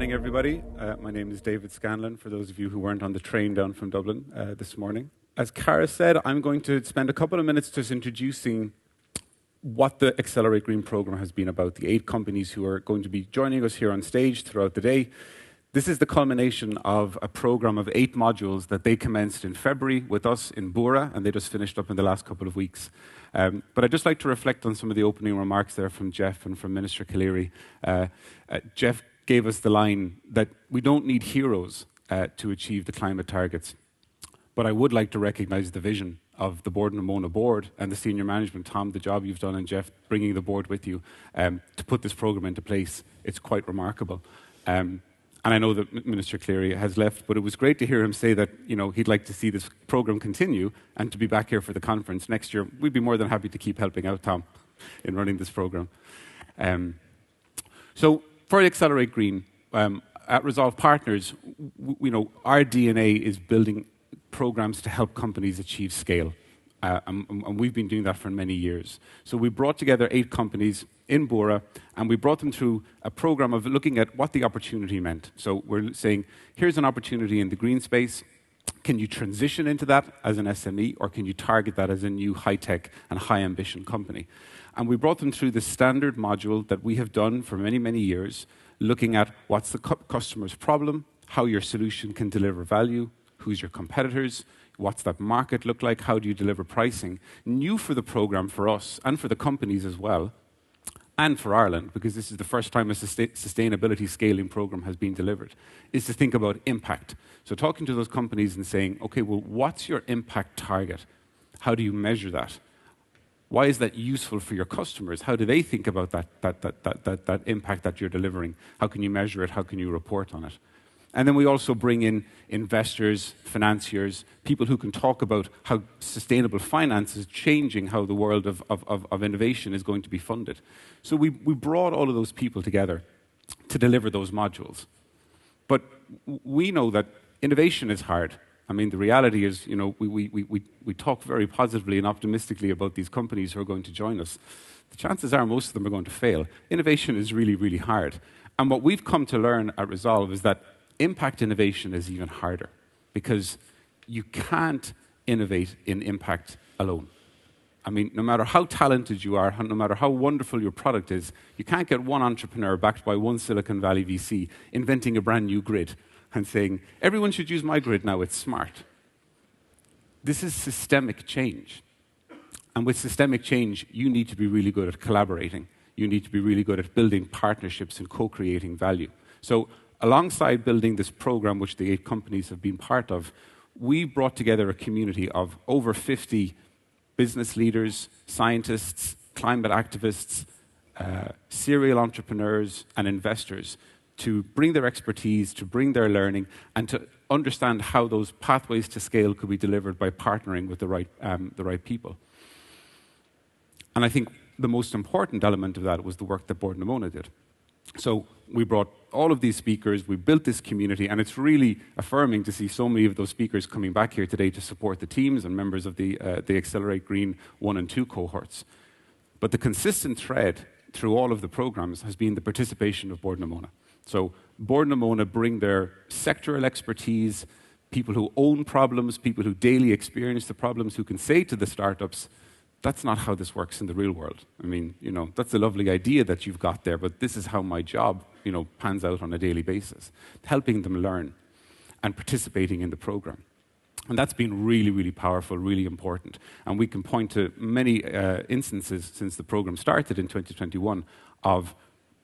morning, everybody. My name is David Scanlon, for those of you who weren't on the train down from Dublin this morning. As Cara said, I'm going to spend a couple of minutes just introducing what the Accelerate Green program has been about, the 8 companies who are going to be joining us here on stage throughout the day. This is the culmination of a program of 8 modules that they commenced in February with us in Bura, and they just finished up in the last couple of weeks. But I'd just like to reflect on some of the opening remarks there from Jeff and from Minister Calleary. Jeff gave us the line that we don't need heroes to achieve the climate targets. But I would like to recognise the vision of the Board and Amona board and the senior management. Tom, the job you've done, and Jeff, bringing the board with you to put this programme into place. It's quite remarkable. And I know that Minister Cleary has left, but it was great to hear him say that he'd like to see this programme continue and to be back here for the conference next year. We'd be more than happy to keep helping out Tom in running this programme. So for Accelerate Green, at Resolve Partners, our DNA is building programs to help companies achieve scale. And we've been doing that for many years. So we brought together 8 companies in Bura, and we brought them through a program of looking at what the opportunity meant. So we're saying, here's an opportunity in the green space. Can you transition into that as an SME, or can you target that as a new high-tech and high-ambition company? And we brought them through the standard module that we have done for many, many years, looking at what's the customer's problem, how your solution can deliver value, who's your competitors, what's that market look like, how do you deliver pricing. New for the program for us and for the companies as well, and for Ireland, because this is the first time a sustainability scaling program has been delivered, is to think about impact. So talking to those companies and saying, okay, well, what's your impact target? How do you measure that? Why is that useful for your customers? How do they think about that impact that you're delivering? How can you measure it? How can you report on it? And then we also bring in investors, financiers, people who can talk about how sustainable finance is changing how the world of innovation is going to be funded. So we brought all of those people together to deliver those modules. But we know that innovation is hard. I mean, the reality is, we talk very positively and optimistically about these companies who are going to join us. The chances are most of them are going to fail. Innovation is really, really hard. And what we've come to learn at Resolve is that impact innovation is even harder, because you can't innovate in impact alone. I mean, no matter how talented you are, no matter how wonderful your product is, you can't get one entrepreneur backed by one Silicon Valley VC inventing a brand new grid and saying, everyone should use my grid now, it's smart. This is systemic change. And with systemic change, you need to be really good at collaborating. You need to be really good at building partnerships and co-creating value. So alongside building this program, which the 8 companies have been part of, we brought together a community of over 50 business leaders, scientists, climate activists, serial entrepreneurs, and investors to bring their expertise, to bring their learning, and to understand how those pathways to scale could be delivered by partnering with the right people. And I think the most important element of that was the work that Board and Amona did. So we brought all of these speakers, we built this community, and it's really affirming to see so many of those speakers coming back here today to support the teams and members of the Accelerate Green 1 and 2 cohorts. But the consistent thread through all of the programs has been the participation of Board and Amona. So Board and Amona bring their sectoral expertise, people who own problems, people who daily experience the problems, who can say to the startups, that's not how this works in the real world. I mean, that's a lovely idea that you've got there, but this is how my job, pans out on a daily basis. Helping them learn and participating in the program. And that's been really, really powerful, really important. And we can point to many instances since the program started in 2021 of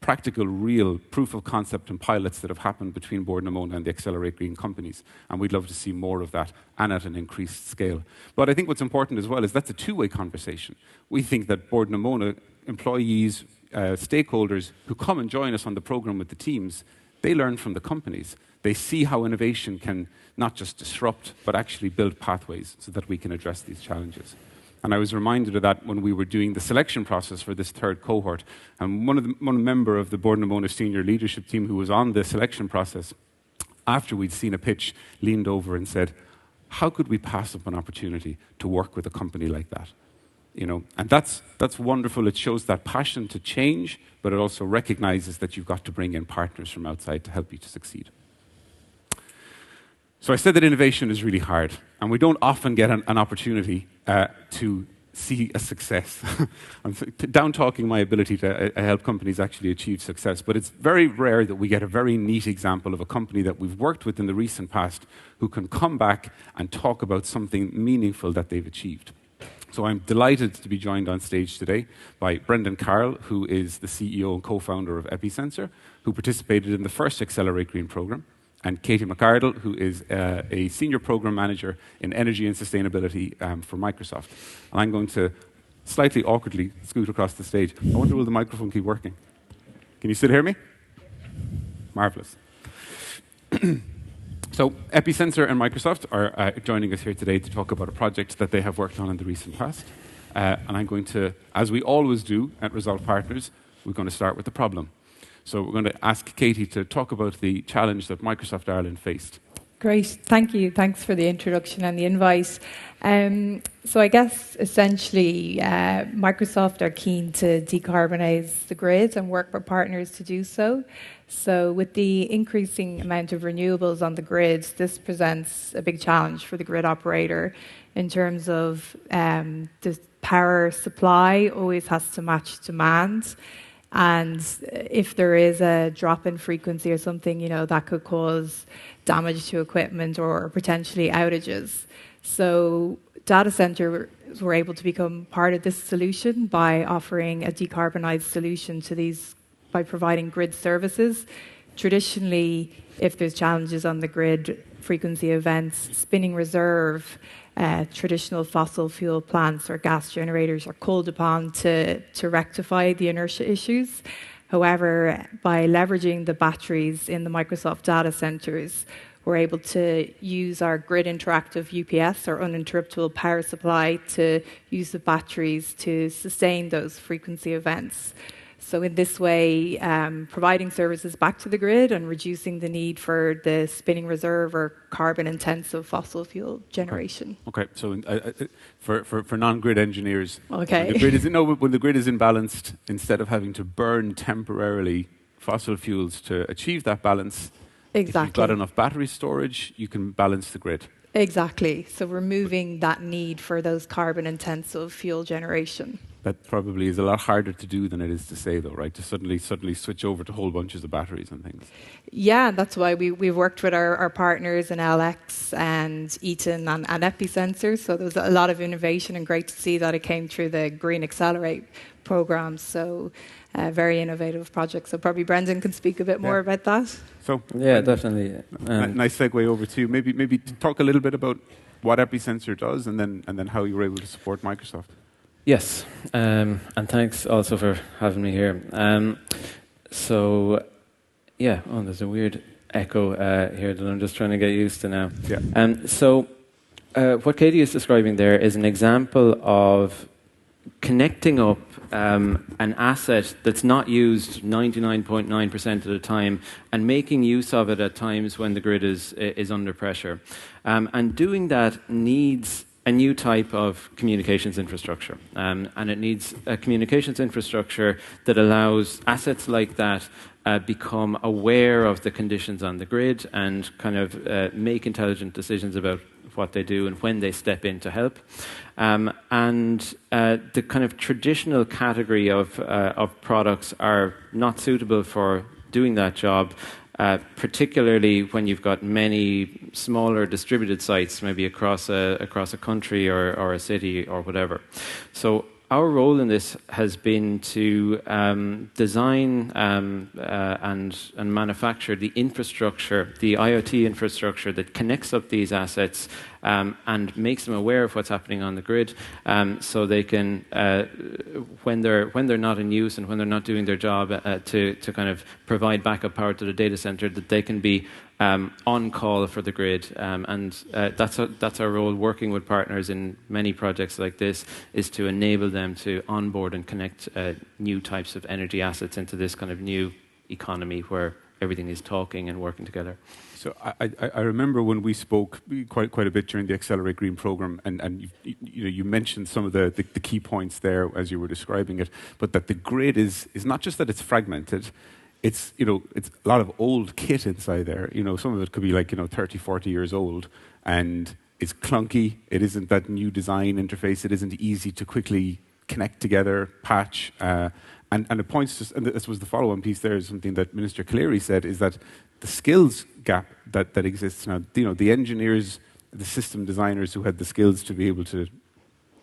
practical, real proof of concept and pilots that have happened between Board and Amona and the Accelerate Green companies. And we'd love to see more of that and at an increased scale. But I think what's important as well is that's a two-way conversation. We think that Board and Amona employees, stakeholders who come and join us on the program with the teams, they learn from the companies. They see how innovation can not just disrupt, but actually build pathways so that we can address these challenges. And I was reminded of that when we were doing the selection process for this 3rd cohort. And one member of the Board and Amona senior leadership team who was on the selection process, after we'd seen a pitch, leaned over and said, how could we pass up an opportunity to work with a company like that? And that's wonderful. It shows that passion to change, but it also recognizes that you've got to bring in partners from outside to help you to succeed. So I said that innovation is really hard, and we don't often get an opportunity to see a success. I'm down-talking my ability to help companies actually achieve success, but it's very rare that we get a very neat example of a company that we've worked with in the recent past who can come back and talk about something meaningful that they've achieved. So I'm delighted to be joined on stage today by Brendan Carroll, who is the CEO and co-founder of Episensor, who participated in the first Accelerate Green program, and Katie McArdle, who is a senior program manager in energy and sustainability for Microsoft. And I'm going to slightly awkwardly scoot across the stage. I wonder, will the microphone keep working? Can you still hear me? Marvelous. So Episensor and Microsoft are joining us here today to talk about a project that they have worked on in the recent past. And I'm going to, as we always do at Resolve Partners, we're going to start with the problem. So we're going to ask Katie to talk about the challenge that Microsoft Ireland faced. Great, thank you. Thanks for the introduction and the invite. So I guess essentially Microsoft are keen to decarbonise the grid and work with partners to do so. So with the increasing amount of renewables on the grid, this presents a big challenge for the grid operator in terms of the power supply always has to match demand. And if there is a drop in frequency or something, that could cause damage to equipment or potentially outages. So data centers were able to become part of this solution by offering a decarbonised solution to these by providing grid services. Traditionally, if there's challenges on the grid, frequency events, spinning reserve, traditional fossil fuel plants or gas generators are called upon to rectify the inertia issues. However, by leveraging the batteries in the Microsoft data centers, we're able to use our grid interactive UPS, or uninterruptible power supply, to use the batteries to sustain those frequency events. So in this way, providing services back to the grid and reducing the need for the spinning reserve or carbon-intensive fossil fuel generation. Okay. So for non-grid engineers, okay. When the grid is imbalanced, instead of having to burn temporarily fossil fuels to achieve that balance, exactly. If you've got enough battery storage, you can balance the grid. Exactly. So removing that need for those carbon-intensive fuel generation. That probably is a lot harder to do than it is to say, though, right? To suddenly switch over to whole bunches of batteries and things. Yeah, that's why we've worked with our partners in LX and Eaton and Episensor. So there was a lot of innovation, and great to see that it came through the Green Accelerate program. So very innovative project. So probably Brendan can speak a bit more about that. So yeah, definitely. Nice segue over to you. Maybe talk a little bit about what Episensor does, and then how you were able to support Microsoft. Yes, and thanks also for having me here. There's a weird echo here that I'm just trying to get used to now. Yeah. What Katie is describing there is an example of connecting up an asset that's not used 99.9% of the time and making use of it at times when the grid is under pressure. And doing that needs a new type of communications infrastructure. And it needs a communications infrastructure that allows assets like that become aware of the conditions on the grid and kind of make intelligent decisions about what they do and when they step in to help. The kind of traditional category of products are not suitable for doing that job, particularly when you've got many smaller distributed sites, maybe across a country or a city or whatever. So our role in this has been to design and manufacture the infrastructure, the IoT infrastructure that connects up these assets and makes them aware of what's happening on the grid, so they can, when they're not in use and when they're not doing their job, to kind of provide backup power to the data center, that they can be on call for the grid, that's our role. Working with partners in many projects like this is to enable them to onboard and connect new types of energy assets into this kind of new economy where everything is talking and working together. So I remember when we spoke quite a bit during the Accelerate Green program, and you mentioned some of the key points there as you were describing it, but that the grid is not just that it's fragmented, it's it's a lot of old kit inside there. Some of it could be like 30, 40 years old, and it's clunky. It isn't that new design interface. It isn't easy to quickly connect together, patch. And it points to, and this was the follow-on piece there, is something that Minister Cleary said, is that the skills gap that exists now, the engineers, the system designers who had the skills to be able to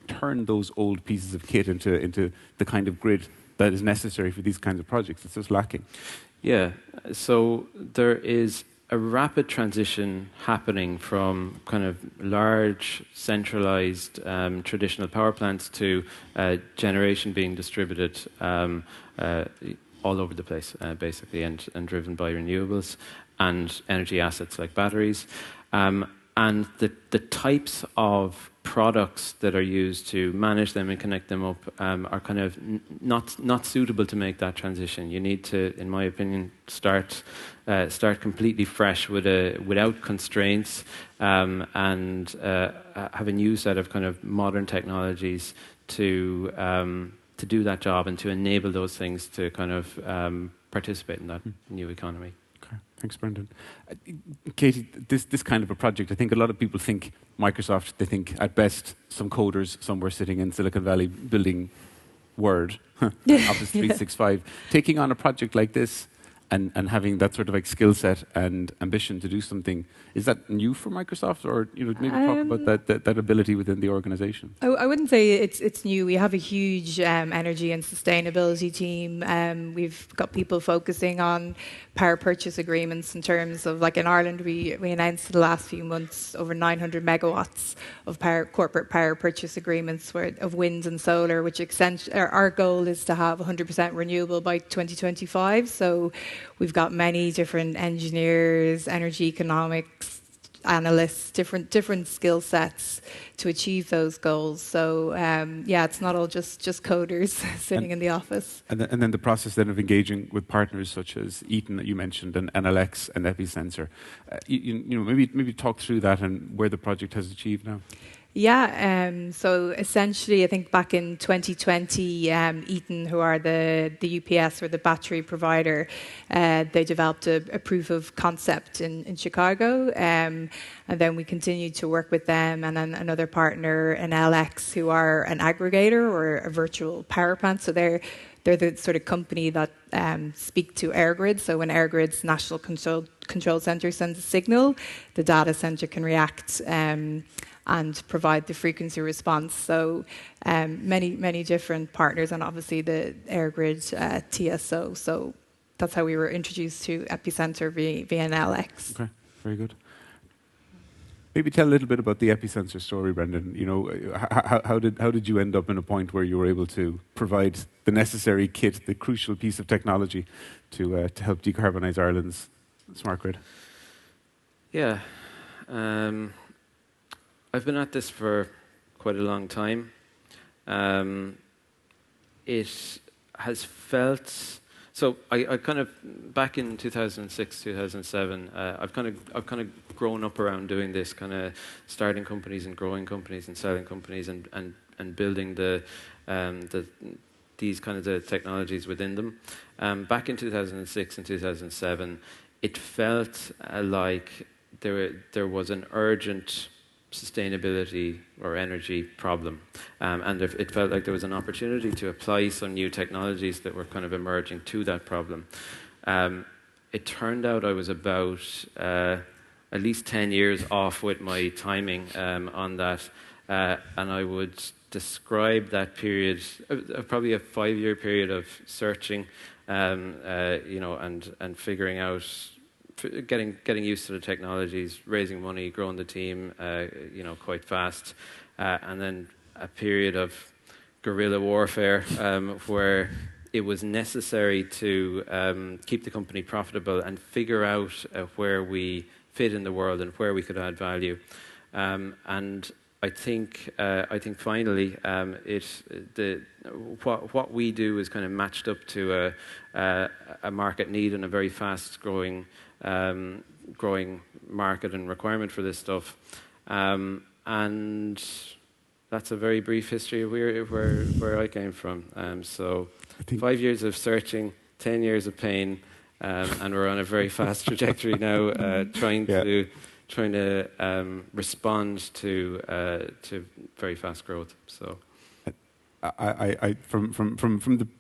turn those old pieces of kit into the kind of grid that is necessary for these kinds of projects, it's just lacking. Yeah, so there is a rapid transition happening from kind of large, centralized traditional power plants to generation being distributed all over the place, basically, and driven by renewables and energy assets like batteries. And the types of products that are used to manage them and connect them up are kind of not suitable to make that transition. You need to, in my opinion, start completely fresh without constraints and have a new set of kind of modern technologies to do that job and to enable those things to kind of participate in that new economy. Thanks, Brendan. Katie, this kind of a project, I think a lot of people think Microsoft, they think at best some coders somewhere sitting in Silicon Valley building Word, Office 365. Taking on a project like this and having that sort of like skill set and ambition to do something, is that new for Microsoft, or maybe talk about that ability within the organization? I wouldn't say it's new. We have a huge energy and sustainability team. We've got people focusing on power purchase agreements in terms of, like in Ireland, we announced in the last few months over 900 megawatts of corporate power purchase agreements of wind and solar, which our goal is to have 100% renewable by 2025. So we've got many different engineers, energy economics analysts, different skill sets to achieve those goals. So it's not all just coders sitting in the office. And then the process then of engaging with partners such as Eaton that you mentioned, and NLX and Episensor. Maybe talk through that and where the project has achieved now. Yeah, so essentially, I think back in 2020, Eaton, who are the UPS or the battery provider, they developed a proof of concept in Chicago, and then we continued to work with them, and then another partner, NLX, who are an aggregator or a virtual power plant. So they're the sort of company that speak to EirGrid. So when EirGrid's National Control Centre sends a signal, the data centre can react and provide the frequency response. So many different partners, and obviously the EirGrid TSO. So that's how we were introduced to Epicenter via NLX. Okay, very good. Maybe tell a little bit about the Epicensor story, Brendan. How did you end up in a point where you were able to provide the necessary kit, the crucial piece of technology to help decarbonise Ireland's smart grid? Yeah. I've been at this for quite a long time. It has felt so. I kind of back in 2006, 2007. I've kind of grown up around doing this, kind of starting companies and growing companies and selling companies and building these kind of the technologies within them. Back in 2006 and 2007, it felt like there was an urgent sustainability or energy problem, and it felt like there was an opportunity to apply some new technologies that were kind of emerging to that problem. It turned out I was about at least 10 years off with my timing on that, and I would describe that period, probably a 5-year period of searching, and figuring out, getting used to the technologies, raising money, growing the team, quite fast, and then a period of guerrilla warfare where it was necessary to keep the company profitable and figure out where we fit in the world and where we could add value. And I think finally, what we do is kind of matched up to a market need and a very fast growing market and requirement for this stuff, and that's a very brief history of where I came from. So 5 years of searching, 10 years of pain, and we're on a very fast trajectory now, trying to respond to very fast growth. So, from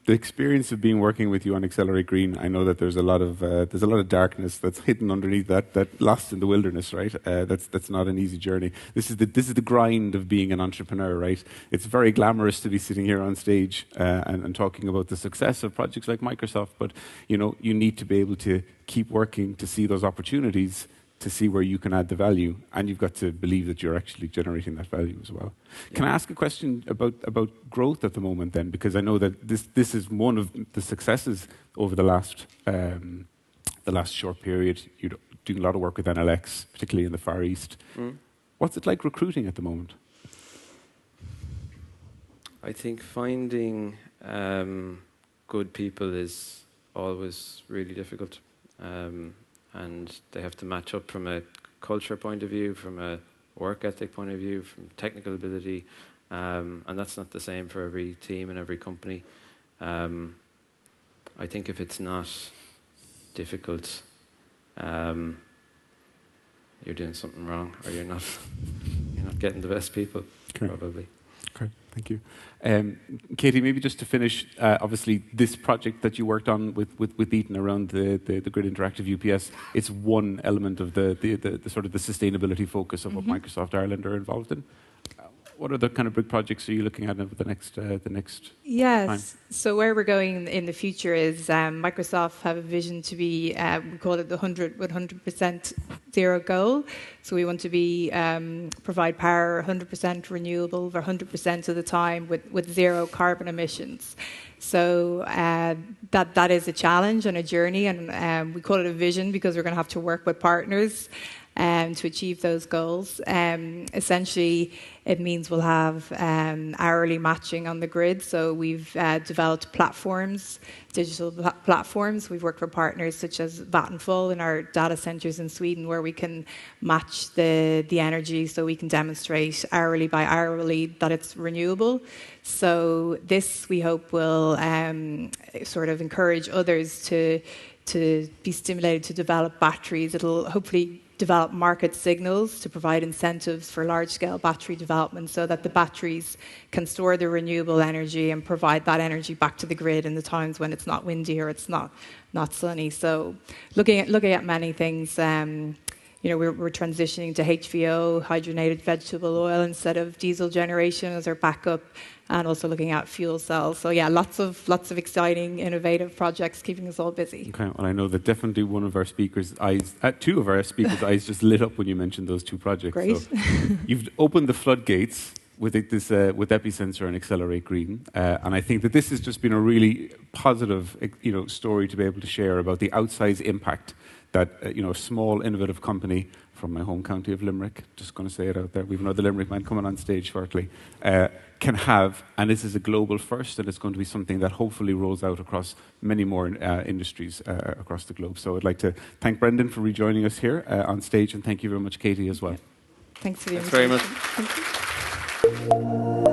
the experience of being working with you on Accelerate Green, I know that there's a lot of darkness that's hidden underneath that lost in the wilderness, right? That's not an easy journey. This is the grind of being an entrepreneur, right? It's very glamorous to be sitting here on stage and talking about the success of projects like Microsoft, but you need to be able to keep working to see those opportunities, to see where you can add the value, and you've got to believe that you're actually generating that value as well. Yeah. Can I ask a question about growth at the moment then? Because I know that this is one of the successes over the last short period. You're doing a lot of work with NLX, particularly in the Far East. What's it like recruiting at the moment? I think finding good people is always really difficult. And they have to match up from a culture point of view, from a work ethic point of view, from technical ability, and that's not the same for every team and every company. I think if it's not difficult, you're doing something wrong, or you're not getting the best people, probably. Okay, thank you. Katie, maybe just to finish, obviously this project that you worked on with Eaton around the grid interactive UPS, it's one element of the sort of the sustainability focus of what Microsoft Ireland are involved in. What other kind of big projects are you looking at over the next Yes. time? So where we're going in the future is Microsoft have a vision to be, we call it the 100% zero goal. So we want to be provide power 100% renewable for 100% of the time with zero carbon emissions. So that is a challenge and a journey, and we call it a vision because we're going to have to work with partners to achieve those goals. Essentially, it means we'll have hourly matching on the grid. So we've developed platforms, digital platforms. We've worked with partners such as Vattenfall in our data centers in Sweden, where we can match the energy, so we can demonstrate hourly by hourly that it's renewable. So this, we hope, will sort of encourage others to be stimulated to develop batteries. It'll hopefully develop market signals to provide incentives for large-scale battery development, so that the batteries can store the renewable energy and provide that energy back to the grid in the times when it's not windy or it's not sunny. So looking at many things, we're transitioning to HVO, hydrogenated vegetable oil, instead of diesel generation as our backup, and also looking at fuel cells. So yeah, lots of exciting, innovative projects keeping us all busy. Okay, well, I know that definitely one of our speakers' eyes, two of our speakers' eyes just lit up when you mentioned those two projects. Great. So you've opened the floodgates with Episensor and Accelerate Green, and I think that this has just been a really positive, story to be able to share about the outsized impact that a small innovative company from my home county of Limerick, just going to say it out there, we've another Limerick man coming on stage shortly, can have, and this is a global first, and it's going to be something that hopefully rolls out across many more industries across the globe. So I'd like to thank Brendan for rejoining us here on stage, and thank you very much, Katie, as well. Thanks for the invitation. Thanks very much. Thank you.